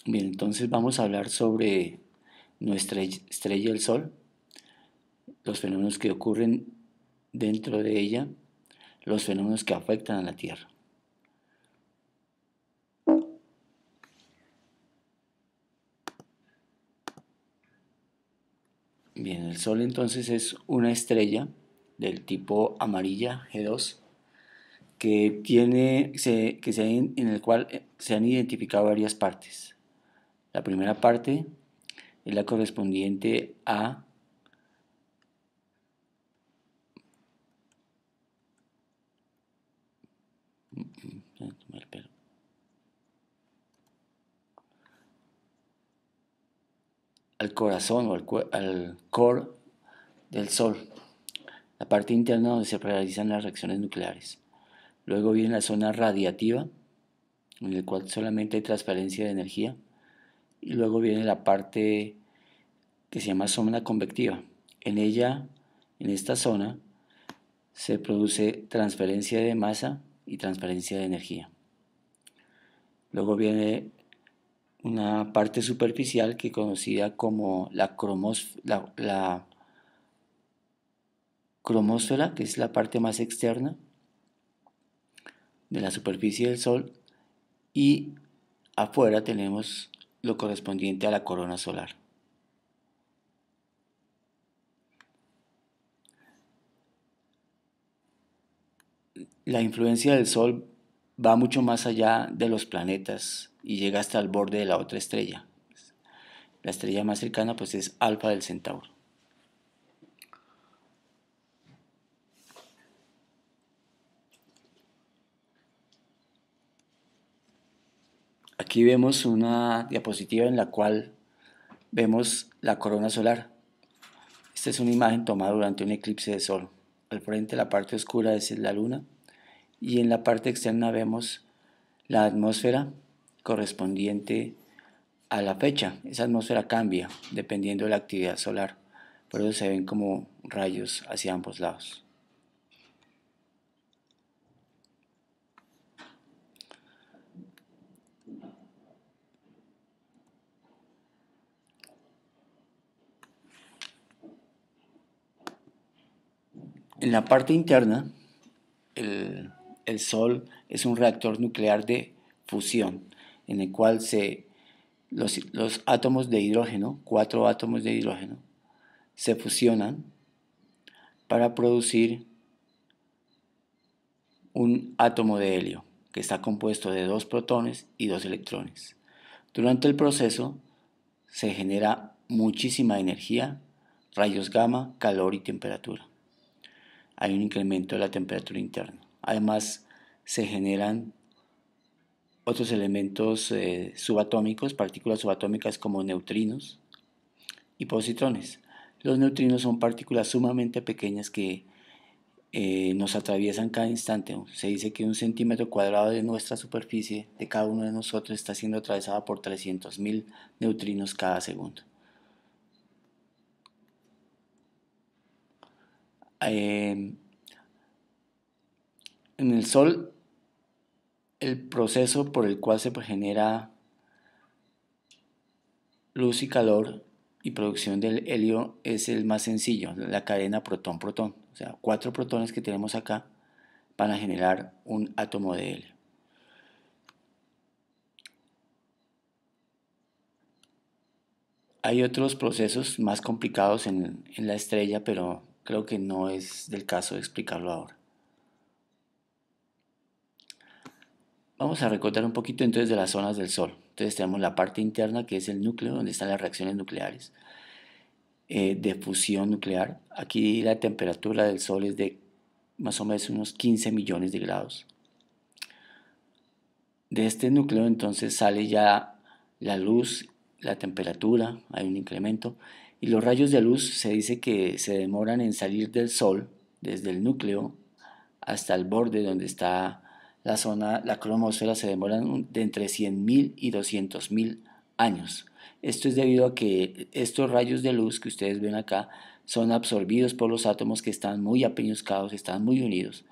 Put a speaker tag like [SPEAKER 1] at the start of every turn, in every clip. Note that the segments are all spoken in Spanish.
[SPEAKER 1] Bien, entonces vamos a hablar sobre nuestra estrella, el Sol, los fenómenos que ocurren dentro de ella, los fenómenos que afectan a la Tierra. Bien, el Sol entonces es una estrella del tipo amarilla G2 que en el cual se han identificado varias partes. La primera parte es la correspondiente a al corazón o al core del Sol, la parte interna donde se realizan las reacciones nucleares. Luego viene la zona radiativa, en la cual solamente hay transferencia de energía. Y luego viene la parte que se llama zona convectiva. En ella, en esta zona, se produce transferencia de masa y transferencia de energía. Luego viene una parte superficial que es conocida como la cromósfera, que es la parte más externa de la superficie del Sol, y afuera tenemos lo correspondiente a la corona solar. La influencia del Sol va mucho más allá de los planetas y llega hasta el borde de la otra estrella. La estrella más cercana pues es Alfa del Centauro. Aquí vemos una diapositiva en la cual vemos la corona solar. Esta es una imagen tomada durante un eclipse de sol. Al frente la parte oscura es la luna y en la parte externa vemos la atmósfera correspondiente a la fecha. Esa atmósfera cambia dependiendo de la actividad solar, por eso se ven como rayos hacia ambos lados. En la parte interna, el, el Sol es un reactor nuclear de fusión, en el cual los átomos de hidrógeno, 4 átomos de hidrógeno, se fusionan para producir un átomo de helio, que está compuesto de 2 protones y 2 electrones. Durante el proceso se genera muchísima energía, rayos gamma, calor y temperatura. Hay un incremento de la temperatura interna. Además, se generan otros elementos subatómicos, partículas subatómicas como neutrinos y positrones. Los neutrinos son partículas sumamente pequeñas que nos atraviesan cada instante. Se dice que 1 centímetro cuadrado de nuestra superficie, de cada uno de nosotros, está siendo atravesada por 300.000 neutrinos cada segundo. En el Sol, el proceso por el cual se genera luz y calor y producción del helio es el más sencillo, la cadena protón-protón. O sea, 4 protones que tenemos acá van a generar un átomo de helio. Hay otros procesos más complicados en la estrella, pero creo que no es del caso de explicarlo ahora. Vamos a recordar un poquito entonces de las zonas del Sol. Entonces tenemos la parte interna que es el núcleo, donde están las reacciones nucleares de fusión nuclear. Aquí la temperatura del Sol es de más o menos unos 15 millones de grados. De este núcleo entonces sale ya la luz, la temperatura, hay un incremento, y los rayos de luz se dice que se demoran en salir del Sol, desde el núcleo hasta el borde donde está la zona, la cromosfera, se demoran de entre 100.000 y 200.000 años. Esto es debido a que estos rayos de luz que ustedes ven acá son absorbidos por los átomos que están muy apeñuscados, están muy unidos.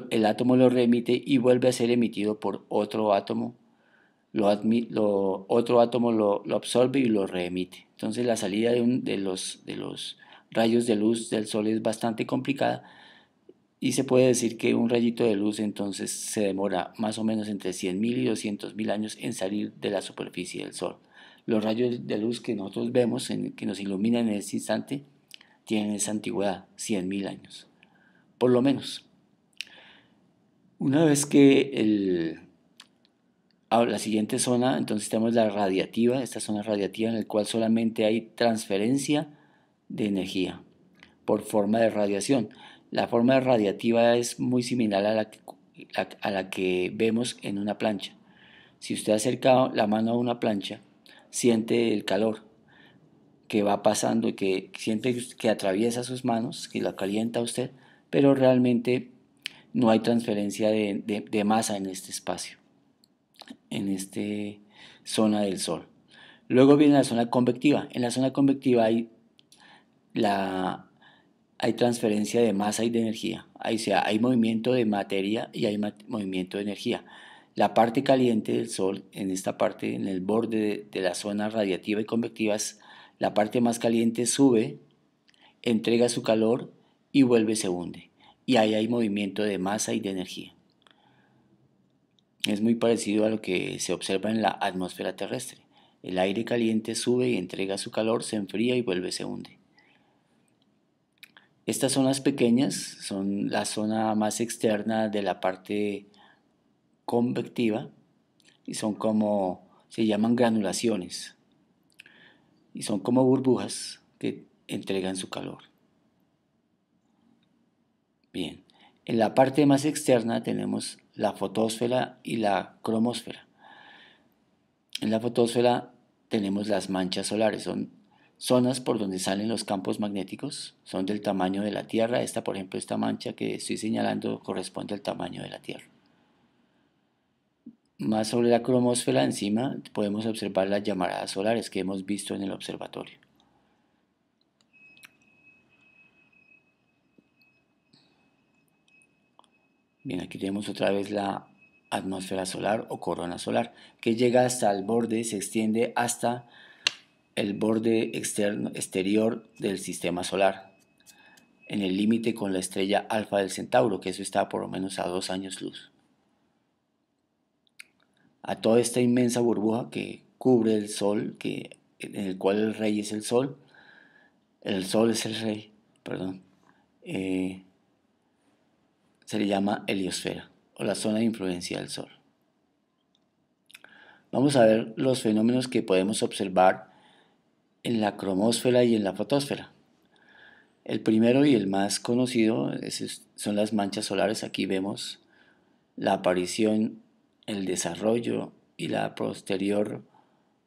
[SPEAKER 1] El átomo lo remite y vuelve a ser emitido por otro átomo otro átomo lo absorbe y lo reemite. Entonces la salida de los rayos de luz del Sol es bastante complicada y se puede decir que un rayito de luz entonces se demora más o menos entre 100.000 y 200.000 años en salir de la superficie del Sol. Los rayos de luz que nosotros vemos, que nos iluminan en este instante, tienen esa antigüedad, 100.000 años, por lo menos. Una vez que la siguiente zona, entonces tenemos la radiativa, esta zona radiativa en la cual solamente hay transferencia de energía por forma de radiación. La forma radiativa es muy similar a la que vemos en una plancha. Si usted acerca la mano a una plancha, siente el calor que va pasando y que siente que atraviesa sus manos, que la calienta a usted, pero realmente no hay transferencia de masa en este espacio, en esta zona del Sol. Luego viene la zona convectiva. En la zona convectiva la, hay transferencia de masa y de energía. O sea, hay movimiento de materia y hay movimiento de energía. La parte caliente del Sol, en esta parte, en el borde de la zona radiativa y convectiva, la parte más caliente sube, entrega su calor y vuelve se hunde. Y ahí hay movimiento de masa y de energía. Es muy parecido a lo que se observa en la atmósfera terrestre. El aire caliente sube y entrega su calor, se enfría y vuelve se hunde. Estas zonas pequeñas son la zona más externa de la parte convectiva y son como, se llaman granulaciones y son como burbujas que entregan su calor. Bien, en la parte más externa tenemos la fotosfera y la cromosfera. En la fotosfera tenemos las manchas solares, son zonas por donde salen los campos magnéticos, son del tamaño de la Tierra. Esta, por ejemplo, esta mancha que estoy señalando corresponde al tamaño de la Tierra. Más sobre la cromosfera, encima podemos observar las llamaradas solares que hemos visto en el observatorio. Bien, aquí tenemos otra vez la atmósfera solar o corona solar, que llega hasta el borde, se extiende hasta el borde exterior del sistema solar, en el límite con la estrella Alfa del Centauro, que eso está por lo menos a 2 años luz. A toda esta inmensa burbuja que cubre el Sol, en el cual el rey es el Sol es el rey, perdón, se le llama heliosfera o la zona de influencia del Sol. Vamos a ver los fenómenos que podemos observar en la cromosfera y en la fotosfera. El primero y el más conocido son las manchas solares. Aquí vemos la aparición, el desarrollo y la posterior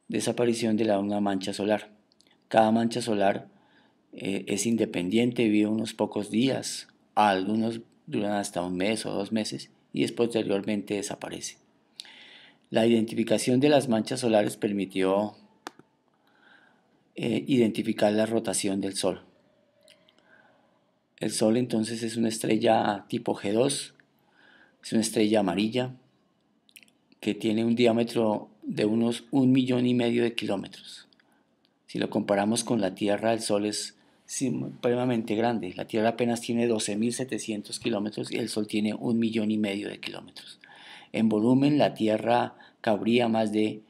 [SPEAKER 1] desaparición de una mancha solar. Cada mancha solar es independiente, vive unos pocos días, algunos duran hasta un mes o 2 meses y posteriormente desaparece. La identificación de las manchas solares permitió identificar la rotación del Sol. El Sol entonces es una estrella tipo G2, es una estrella amarilla que tiene un diámetro de unos 1,5 millones de kilómetros. Si lo comparamos con la Tierra, el Sol es supremamente grande. La Tierra apenas tiene 12.700 kilómetros y el Sol tiene 1,5 millones de kilómetros. En volumen, la Tierra cabría más de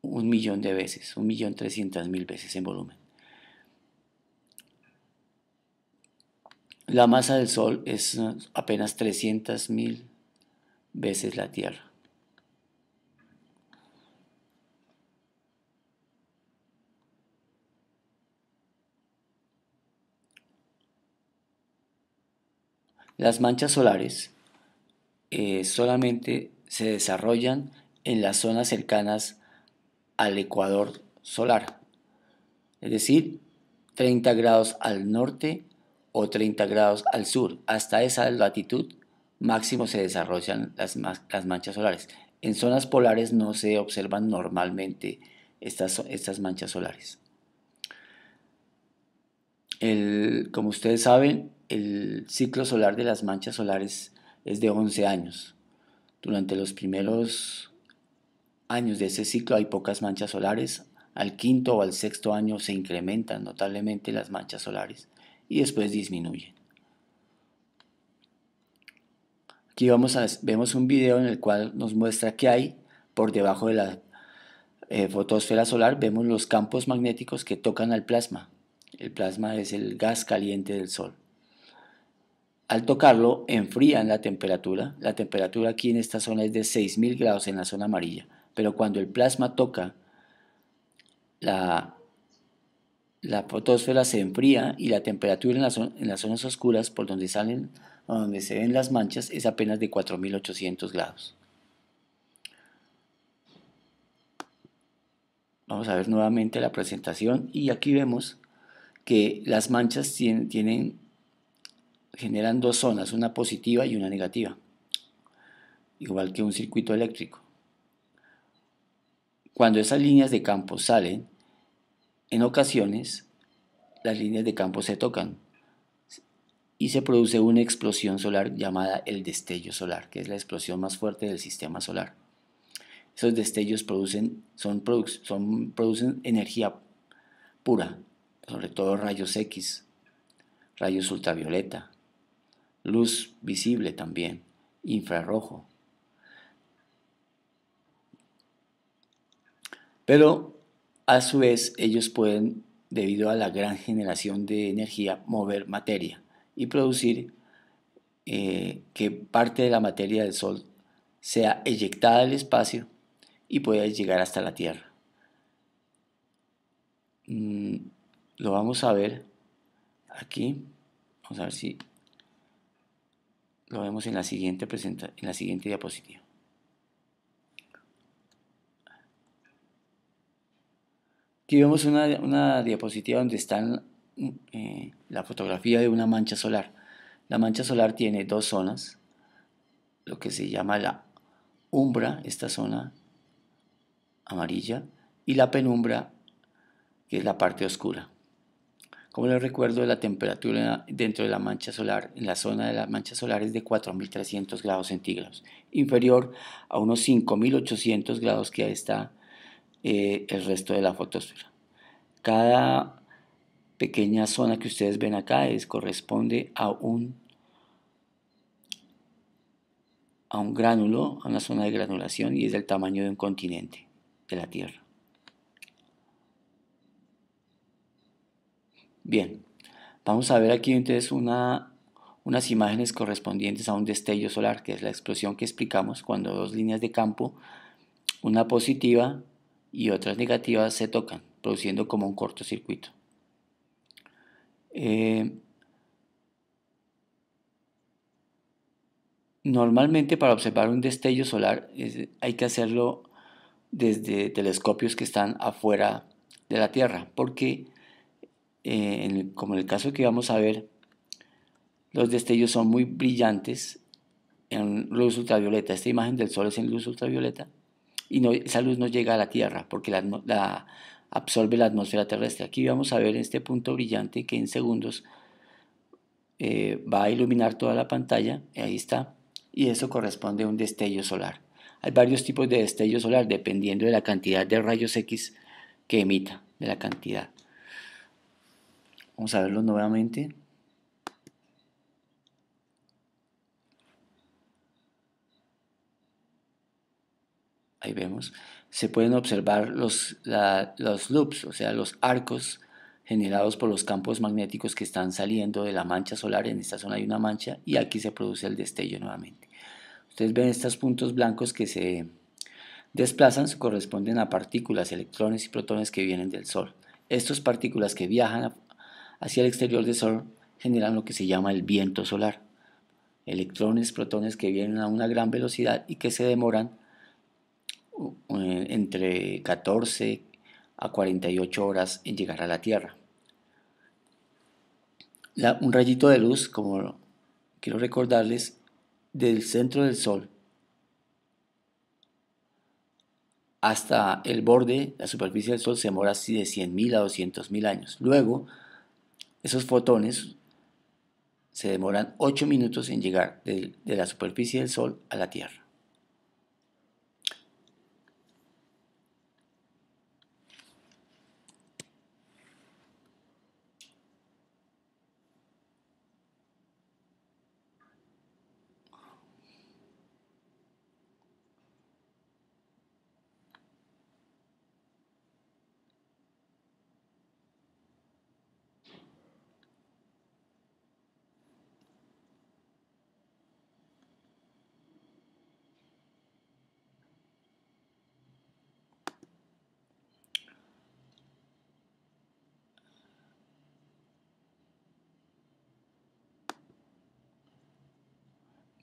[SPEAKER 1] 1 millón de veces, 1.300.000 veces en volumen. La masa del Sol es apenas 300.000 veces la Tierra. Las manchas solares solamente se desarrollan en las zonas cercanas al ecuador solar, es decir, 30 grados al norte o 30 grados al sur. Hasta esa latitud máximo se desarrollan las manchas solares. En zonas polares no se observan normalmente estas manchas solares. Como ustedes saben, el ciclo solar de las manchas solares es de 11 años. Durante los primeros años de ese ciclo hay pocas manchas solares, al quinto o al sexto año se incrementan notablemente las manchas solares y después disminuyen. Aquí vemos un video en el cual nos muestra que hay por debajo de la fotosfera solar, vemos los campos magnéticos que tocan al plasma. El plasma es el gas caliente del Sol. Al tocarlo, enfrían la temperatura. La temperatura aquí en esta zona es de 6000 grados en la zona amarilla. Pero cuando el plasma toca la fotosfera se enfría y la temperatura en las zonas oscuras por donde donde se ven las manchas es apenas de 4800 grados. Vamos a ver nuevamente la presentación y aquí vemos que las manchas generan dos zonas, una positiva y una negativa, igual que un circuito eléctrico. Cuando esas líneas de campo salen, en ocasiones las líneas de campo se tocan y se produce una explosión solar llamada el destello solar, que es la explosión más fuerte del sistema solar. Esos destellos producen energía pura, sobre todo rayos X, rayos ultravioleta, luz visible también, infrarrojo. Pero a su vez ellos pueden, debido a la gran generación de energía, mover materia y producir que parte de la materia del Sol sea eyectada al espacio y pueda llegar hasta la Tierra. Lo vamos a ver aquí. Vamos a ver si lo vemos en la siguiente diapositiva. Aquí vemos una diapositiva donde está la fotografía de una mancha solar. La mancha solar tiene dos zonas, lo que se llama la umbra, esta zona amarilla, y la penumbra, que es la parte oscura. Como les recuerdo, la temperatura dentro de la mancha solar, en la zona de la mancha solar, es de 4300 grados centígrados, inferior a unos 5800 grados que está el resto de la fotosfera. Cada pequeña zona que ustedes ven acá corresponde a un gránulo, a una zona de granulación, y es del tamaño de un continente de la Tierra. Bien, vamos a ver aquí entonces unas imágenes correspondientes a un destello solar, que es la explosión que explicamos cuando dos líneas de campo, una positiva y otras negativas, se tocan, produciendo como un cortocircuito. Normalmente para observar un destello solar hay que hacerlo desde telescopios que están afuera de la Tierra, porque como en el caso que vamos a ver, los destellos son muy brillantes en luz ultravioleta. Esta imagen del Sol es en luz ultravioleta y esa luz no llega a la Tierra porque la absorbe la atmósfera terrestre. Aquí vamos a ver este punto brillante que en segundos va a iluminar toda la pantalla, ahí está, y eso corresponde a un destello solar. Hay varios tipos de destello solar dependiendo de la cantidad de rayos X que emita, de la cantidad. Vamos a verlo nuevamente. Ahí vemos. Se pueden observar los loops, o sea, los arcos generados por los campos magnéticos que están saliendo de la mancha solar. En esta zona hay una mancha y aquí se produce el destello nuevamente. Ustedes ven estos puntos blancos que se desplazan, corresponden a partículas, electrones y protones que vienen del Sol. Estas partículas que viajan hacia el exterior del Sol generan lo que se llama el viento solar. Electrones, protones que vienen a una gran velocidad y que se demoran entre 14 a 48 horas en llegar a la Tierra. Un rayito de luz, como quiero recordarles, del centro del Sol hasta el borde, la superficie del Sol, se demora así de 100.000 a 200.000 años. Luego, esos fotones se demoran 8 minutos en llegar de la superficie del Sol a la Tierra.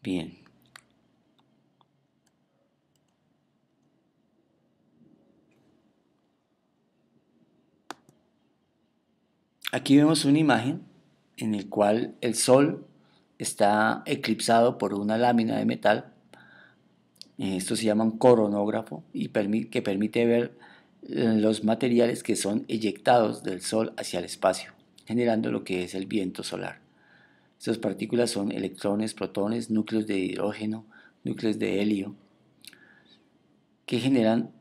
[SPEAKER 1] Bien. Aquí vemos una imagen en la cual el Sol está eclipsado por una lámina de metal. Esto se llama un coronógrafo y que permite ver los materiales que son eyectados del Sol hacia el espacio, generando lo que es el viento solar. Estas partículas son electrones, protones, núcleos de hidrógeno, núcleos de helio, que generan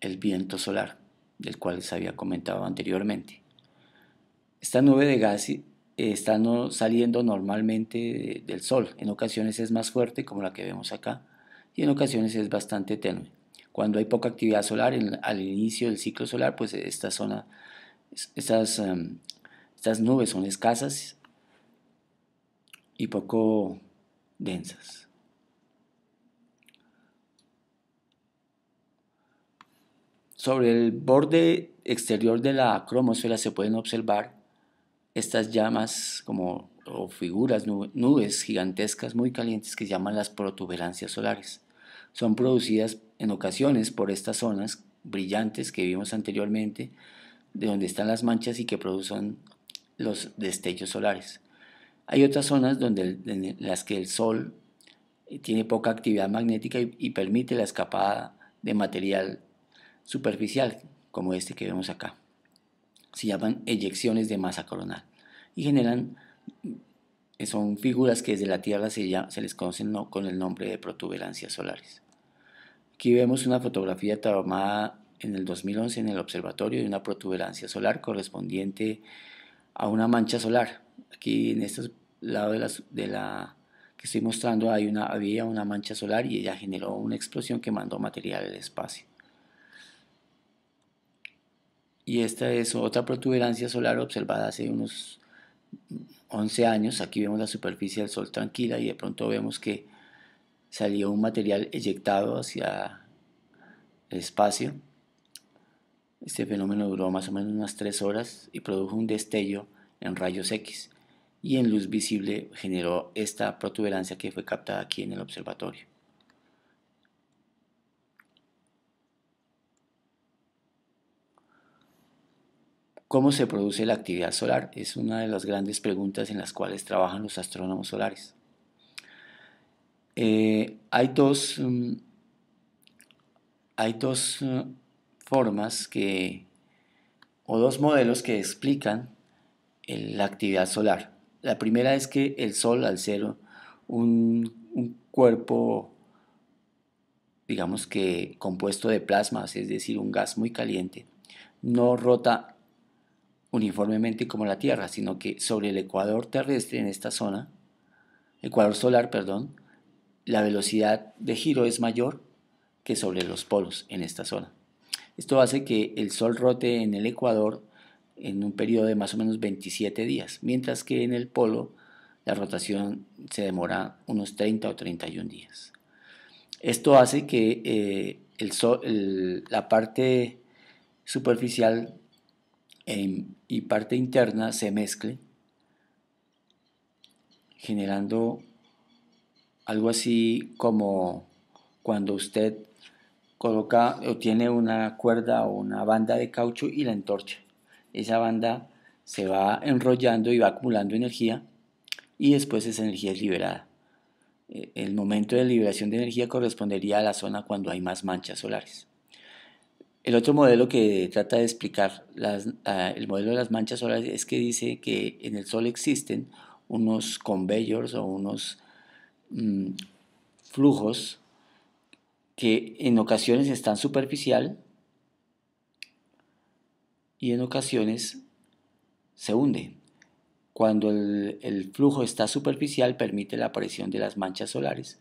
[SPEAKER 1] el viento solar, del cual les había comentado anteriormente. Esta nube de gas está saliendo normalmente del Sol. En ocasiones es más fuerte, como la que vemos acá, y en ocasiones es bastante tenue. Cuando hay poca actividad solar al inicio del ciclo solar, pues estas nubes son escasas y poco densas. Sobre el borde exterior de la cromosfera se pueden observar estas llamas o figuras, nubes gigantescas muy calientes que se llaman las protuberancias solares. Son producidas en ocasiones por estas zonas brillantes que vimos anteriormente, de donde están las manchas y que producen los destellos solares. Hay otras zonas en las que el Sol tiene poca actividad magnética y permite la escapada de material superficial, como este que vemos acá. Se llaman eyecciones de masa coronal y son figuras que desde la Tierra se les conocen con el nombre de protuberancias solares. Aquí vemos una fotografía tomada en el 2011 en el observatorio de una protuberancia solar correspondiente a una mancha solar. Aquí en este lado de la que estoy mostrando había una mancha solar y ella generó una explosión que mandó material al espacio. Y esta es otra protuberancia solar observada hace unos 11 años. Aquí vemos la superficie del Sol tranquila y de pronto vemos que salió un material eyectado hacia el espacio. Este fenómeno duró más o menos unas 3 horas y produjo un destello en rayos X y en luz visible generó esta protuberancia que fue captada aquí en el observatorio. ¿Cómo se produce la actividad solar? Es una de las grandes preguntas en las cuales trabajan los astrónomos solares. Hay dos formas o dos modelos que explican la actividad solar. La primera es que el Sol, al ser un cuerpo, digamos que compuesto de plasmas, es decir, un gas muy caliente, no rota uniformemente como la Tierra, sino que sobre el ecuador terrestre en esta zona, ecuador solar, perdón, la velocidad de giro es mayor que sobre los polos en esta zona. Esto hace que el Sol rote en el ecuador en un periodo de más o menos 27 días, mientras que en el polo la rotación se demora unos 30 o 31 días. Esto hace que la parte superficial y parte interna se mezcle, generando algo así como cuando usted coloca o tiene una cuerda o una banda de caucho y la entorcha. Esa banda se va enrollando y va acumulando energía y después esa energía es liberada. El momento de liberación de energía correspondería a la zona cuando hay más manchas solares. El otro modelo que trata de explicar el modelo de las manchas solares es que dice que en el Sol existen unos conveyors o unos flujos que en ocasiones están superficial y en ocasiones se hunde. Cuando el flujo está superficial permite la aparición de las manchas solares,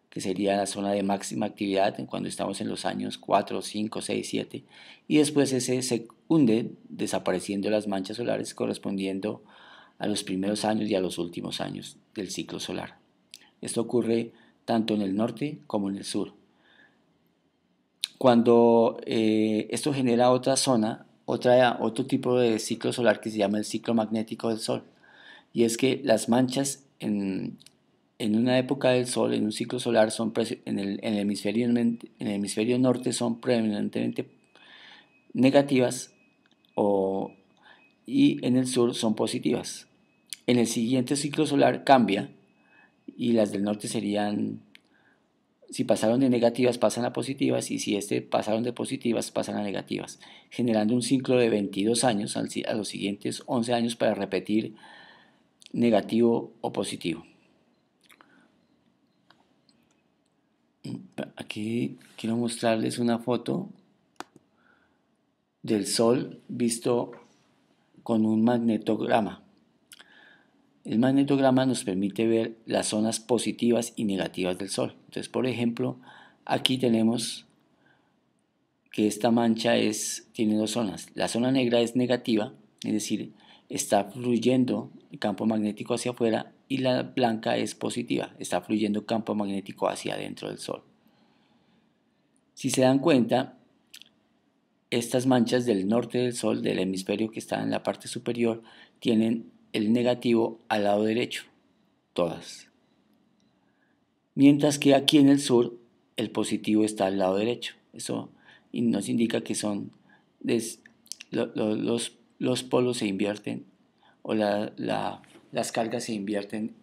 [SPEAKER 1] que sería la zona de máxima actividad cuando estamos en los años 4, 5, 6, 7, y después ese se hunde desapareciendo las manchas solares correspondiendo a los primeros años y a los últimos años del ciclo solar. Esto ocurre tanto en el norte como en el sur. Cuando esto genera otra zona, otro tipo de ciclo solar que se llama el ciclo magnético del Sol, y es que las manchas en una época del Sol, en un ciclo solar, en el hemisferio norte son predominantemente negativas y en el sur son positivas. En el siguiente ciclo solar cambia y las del norte serían, si pasaron de negativas pasan a positivas y si pasaron de positivas pasan a negativas, generando un ciclo de 22 años a los siguientes 11 años para repetir negativo o positivo. Aquí quiero mostrarles una foto del Sol visto con un magnetograma. El magnetograma nos permite ver las zonas positivas y negativas del Sol. Entonces, por ejemplo, aquí tenemos que esta mancha tiene dos zonas. La zona negra es negativa, es decir, está fluyendo el campo magnético hacia afuera, y la blanca es positiva, está fluyendo campo magnético hacia adentro del Sol. Si se dan cuenta, estas manchas del norte del Sol, del hemisferio que está en la parte superior, tienen el negativo al lado derecho, todas. Mientras que aquí en el sur, el positivo está al lado derecho. Eso nos indica que los polos se invierten o las cargas se invierten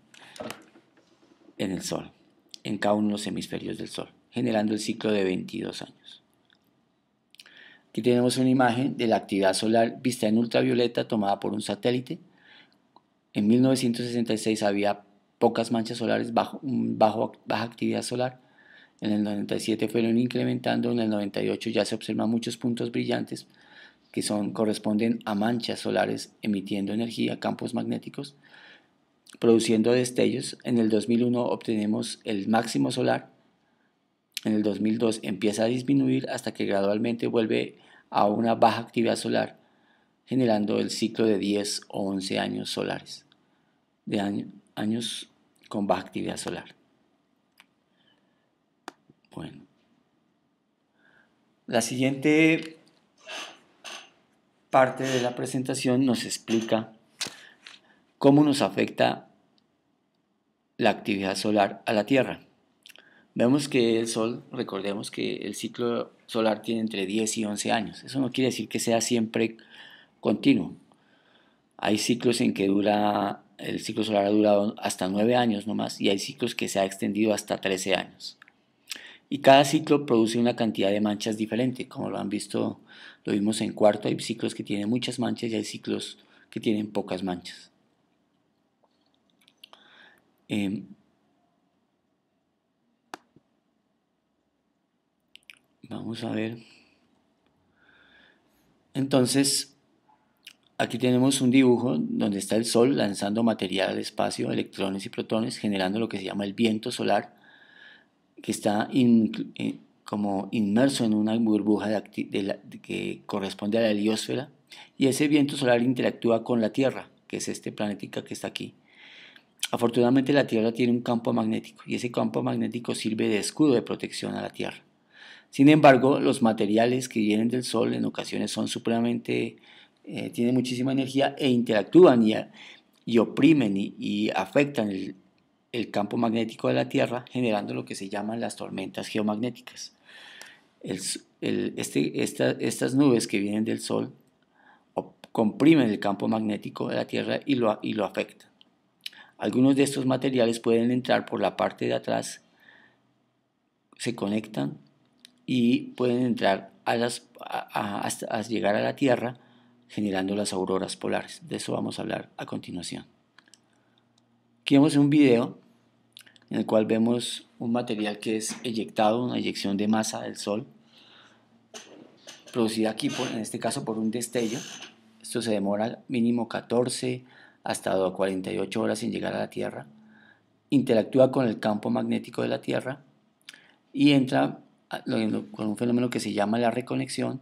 [SPEAKER 1] en el Sol, en cada uno de los hemisferios del Sol, generando el ciclo de 22 años. Aquí tenemos una imagen de la actividad solar vista en ultravioleta tomada por un satélite. En 1966 había pocas manchas solares, baja actividad solar. En el 97 fueron incrementando, en el 98 ya se observan muchos puntos brillantes que corresponden a manchas solares emitiendo energía, campos magnéticos, produciendo destellos. En el 2001 obtenemos el máximo solar. En el 2002 empieza a disminuir hasta que gradualmente vuelve a una baja actividad solar, generando el ciclo de 10 o 11 años solares, años con baja actividad solar. Bueno, la siguiente parte de la presentación nos explica cómo nos afecta la actividad solar a la Tierra. Vemos que el Sol, recordemos que el ciclo solar tiene entre 10 y 11 años. Eso no quiere decir que sea siempre continuo. Hay ciclos en que el ciclo solar ha durado hasta 9 años nomás, y hay ciclos que se ha extendido hasta 13 años. Y cada ciclo produce una cantidad de manchas diferente, como lo vimos en cuarto. Hay ciclos que tienen muchas manchas y hay ciclos que tienen pocas manchas. Vamos a ver. Entonces, aquí tenemos un dibujo donde está el Sol lanzando material al espacio, electrones y protones, generando lo que se llama el viento solar, que está como inmerso en una burbuja que corresponde a la heliosfera, y ese viento solar interactúa con la Tierra, que es este planeta que está aquí. Afortunadamente la Tierra tiene un campo magnético, y ese campo magnético sirve de escudo de protección a la Tierra. Sin embargo, los materiales que vienen del Sol en ocasiones son tienen muchísima energía e interactúan y oprimen y afectan el campo magnético de la Tierra, generando lo que se llaman las tormentas geomagnéticas. Estas nubes que vienen del Sol comprimen el campo magnético de la Tierra y lo afectan. Algunos de estos materiales pueden entrar por la parte de atrás, se conectan y pueden entrar hasta llegar a la Tierra, generando las auroras polares. De eso vamos a hablar a continuación. Aquí vemos un video en el cual vemos un material que es eyectado, una eyección de masa del Sol, producida aquí, en este caso, por un destello. Esto se demora mínimo 14 hasta 48 horas en llegar a la Tierra. Interactúa con el campo magnético de la Tierra y entra con un fenómeno que se llama la reconexión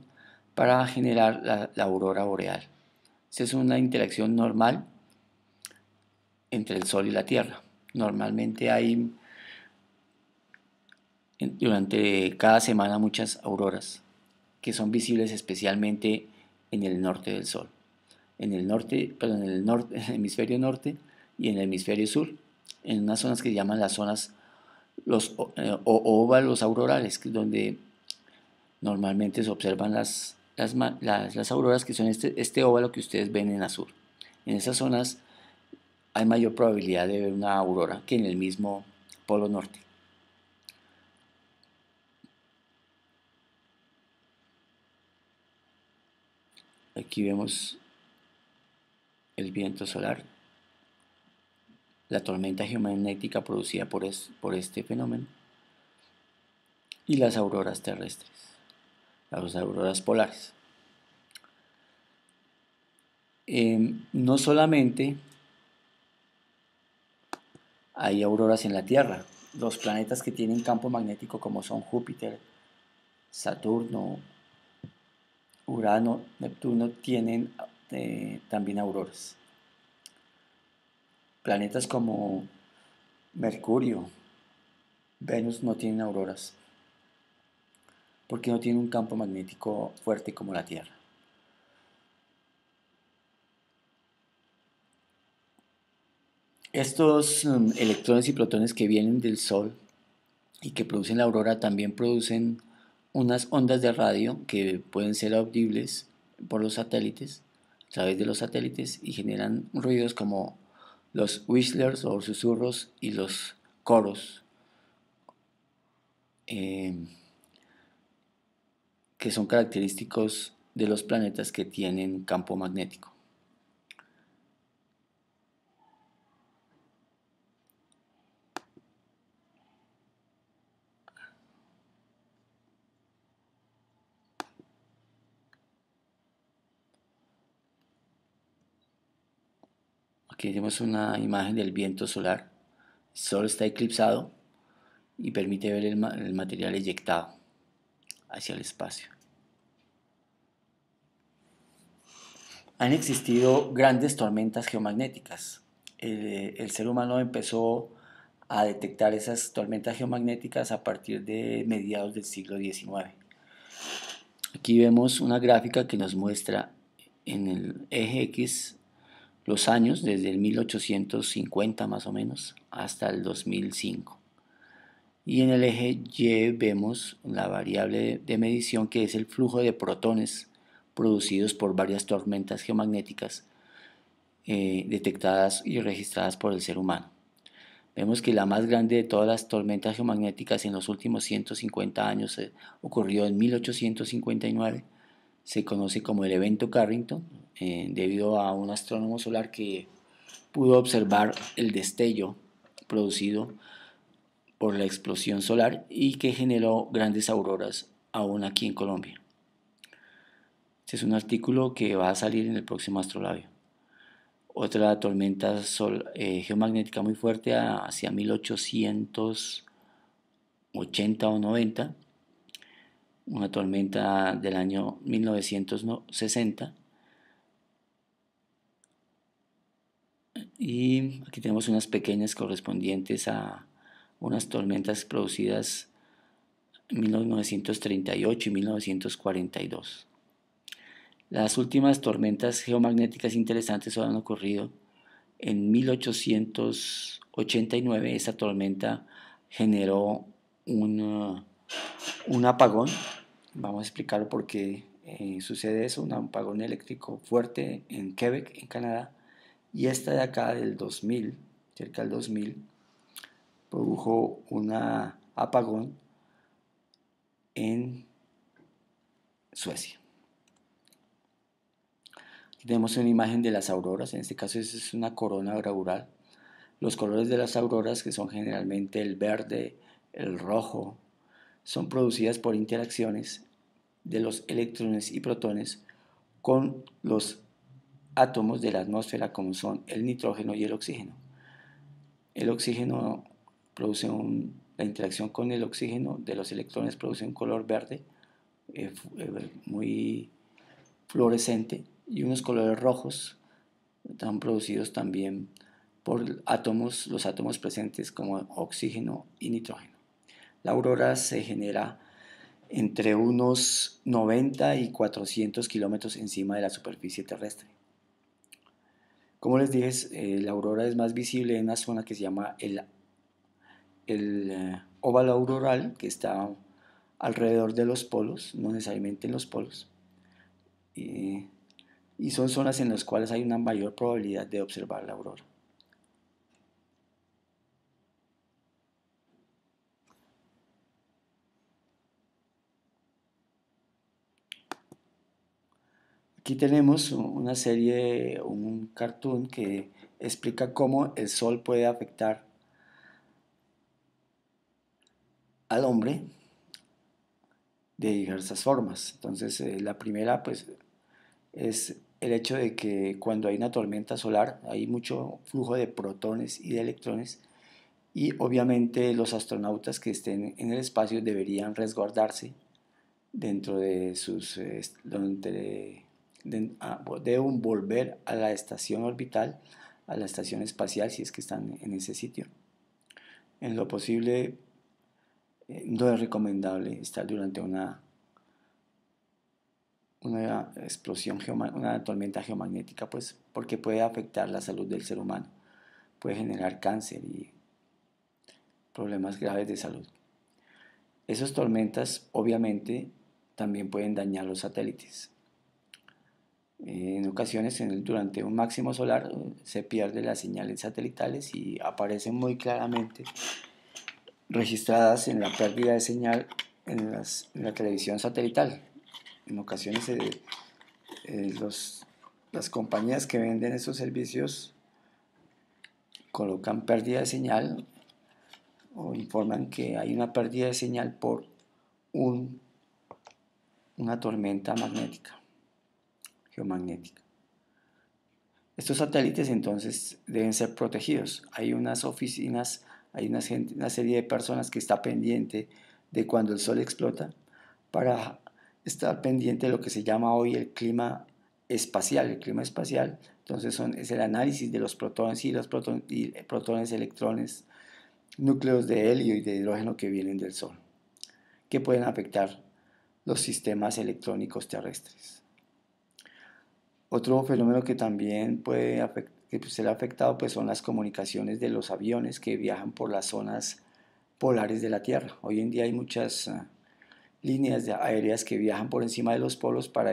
[SPEAKER 1] para generar la aurora boreal. Esta es una interacción normal entre el Sol y la Tierra. Normalmente hay durante cada semana muchas auroras que son visibles especialmente en el norte del Sol, en el hemisferio norte y en el hemisferio sur. en unas zonas que se llaman las zonas, óvalos aurorales, que es donde normalmente se observan las auroras, que son este óvalo que ustedes ven en azul. En esas zonas hay mayor probabilidad de ver una aurora que en el mismo polo norte. Aquí vemos el viento solar, la tormenta geomagnética producida por este fenómeno y las auroras terrestres, las auroras polares. No solamente hay auroras en la Tierra, los planetas que tienen campo magnético como son Júpiter, Saturno, Urano, Neptuno tienen también auroras. Planetas como Mercurio, Venus no tienen auroras porque no tienen un campo magnético fuerte como la Tierra. Estos electrones y protones que vienen del Sol y que producen la aurora también producen unas ondas de radio que pueden ser audibles por los satélites, a través de los satélites, y generan ruidos como los whistlers o susurros y los coros, eh, que son característicos de los planetas que tienen campo magnético. Aquí tenemos una imagen del viento solar. El Sol está eclipsado y permite ver el material eyectado hacia el espacio. Han existido grandes tormentas geomagnéticas. El ser humano empezó a detectar esas tormentas geomagnéticas a partir de mediados del siglo XIX. Aquí vemos una gráfica que nos muestra en el eje X los años desde el 1850 más o menos hasta el 2005. Y en el eje Y vemos la variable de medición, que es el flujo de protones producidos por varias tormentas geomagnéticas detectadas y registradas por el ser humano. Vemos que la más grande de todas las tormentas geomagnéticas en los últimos 150 años ocurrió en 1859. Se conoce como el evento Carrington, debido a un astrónomo solar que pudo observar el destello producido por la explosión solar y que generó grandes auroras aún aquí en Colombia. Este es un artículo que va a salir en el próximo Astrolabio. Otra tormenta geomagnética muy fuerte hacia 1880 o 90, una tormenta del año 1960. Y aquí tenemos unas pequeñas correspondientes a unas tormentas producidas en 1938 y 1942. Las últimas tormentas geomagnéticas interesantes han ocurrido en 1889. Esa tormenta generó un apagón. Vamos a explicar por qué sucede eso. Un apagón eléctrico fuerte en Quebec, en Canadá. Y esta de acá del 2000, cerca del 2000, produjo un apagón en Suecia. Aquí tenemos una imagen de las auroras. En este caso es una corona auroral. Los colores de las auroras, que son generalmente el verde, el rojo, son producidas por interacciones de los electrones y protones con los átomos de la atmósfera, como son el nitrógeno y el oxígeno. El oxígeno produce la interacción con el oxígeno de los electrones produce un color verde muy fluorescente, y unos colores rojos están producidos también por los átomos presentes como oxígeno y nitrógeno. La aurora se genera entre unos 90 y 400 kilómetros encima de la superficie terrestre. Como les dije, la aurora es más visible en una zona que se llama el óvalo auroral, que está alrededor de los polos, no necesariamente en los polos, y, y son zonas en las cuales hay una mayor probabilidad de observar la aurora. Aquí tenemos una serie, un cartoon que explica cómo el sol puede afectar al hombre de diversas formas. Entonces, la primera, pues, es el hecho de que cuando hay una tormenta solar hay mucho flujo de protones y de electrones y obviamente los astronautas que estén en el espacio deberían resguardarse dentro de sus... deben volver a la estación orbital, a la estación espacial si es que están en ese sitio. En lo posible no es recomendable estar durante una explosión, una tormenta geomagnética, pues porque puede afectar la salud del ser humano, puede generar cáncer y problemas graves de salud. Esas tormentas obviamente también pueden dañar los satélites. En ocasiones, durante un máximo solar, se pierde las señales satelitales y aparecen muy claramente registradas en la pérdida de señal en la televisión satelital. En ocasiones, las compañías que venden esos servicios colocan pérdida de señal o informan que hay una pérdida de señal por un, una tormenta magnética, geomagnética. Estos satélites entonces deben ser protegidos. Hay unas oficinas, hay una serie de personas que está pendiente de cuando el sol explota para estar pendiente de lo que se llama hoy el clima espacial. El clima espacial entonces es el análisis de los protones protones, electrones, núcleos de helio y de hidrógeno que vienen del sol, que pueden afectar los sistemas electrónicos terrestres. Otro fenómeno que también ser afectado pues, son las comunicaciones de los aviones que viajan por las zonas polares de la Tierra. Hoy en día hay muchas líneas aéreas que viajan por encima de los polos para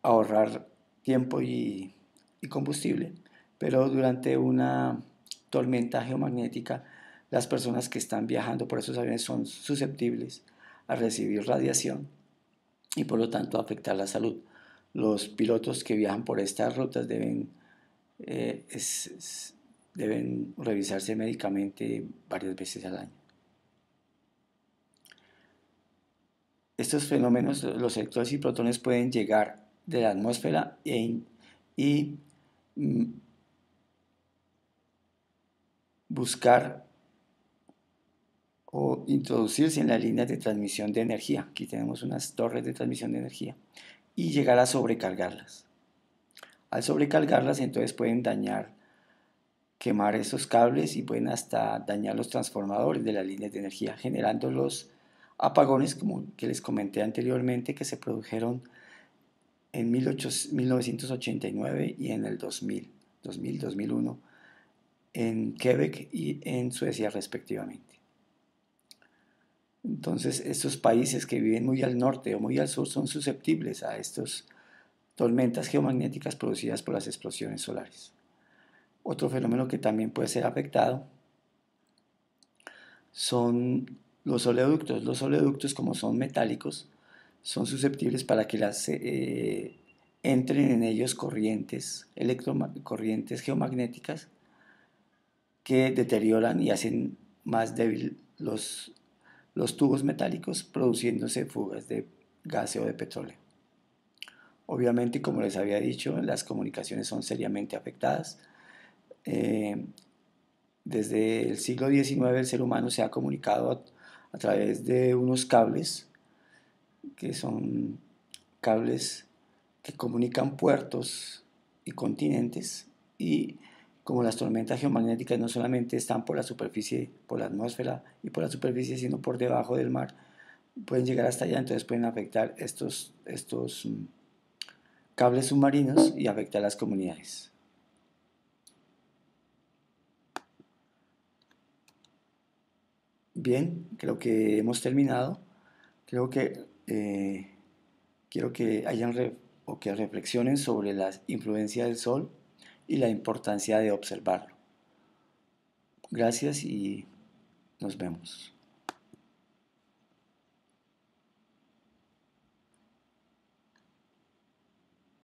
[SPEAKER 1] ahorrar tiempo y combustible, pero durante una tormenta geomagnética las personas que están viajando por esos aviones son susceptibles a recibir radiación y por lo tanto afectar la salud. Los pilotos que viajan por estas rutas deben revisarse médicamente varias veces al año. Estos fenómenos, los electrones y protones pueden llegar de la atmósfera y buscar o introducirse en las líneas de transmisión de energía. Aquí tenemos unas torres de transmisión de energía y llegar a sobrecargarlas. Al sobrecargarlas entonces pueden quemar esos cables y pueden hasta dañar los transformadores de las líneas de energía, generando los apagones, como que les comenté anteriormente, que se produjeron en 1989 y en el 2001, en Quebec y en Suecia respectivamente. Entonces, estos países que viven muy al norte o muy al sur son susceptibles a estas tormentas geomagnéticas producidas por las explosiones solares. Otro fenómeno que también puede ser afectado son los oleoductos. Los oleoductos, como son metálicos, son susceptibles para que entren en ellos corrientes geomagnéticas que deterioran y hacen más débil los tubos metálicos, produciéndose fugas de gas o de petróleo. Obviamente, como les había dicho, las comunicaciones son seriamente afectadas. Desde el siglo XIX el ser humano se ha comunicado a través de unos cables, que son cables que comunican puertos y continentes, y como las tormentas geomagnéticas no solamente están por la superficie, por la atmósfera y por la superficie, sino por debajo del mar, pueden llegar hasta allá, entonces pueden afectar estos cables submarinos y afecta a las comunidades. Bien, creo que hemos terminado. Creo que quiero que o que reflexionen sobre la influencia del sol y la importancia de observarlo. Gracias y nos vemos.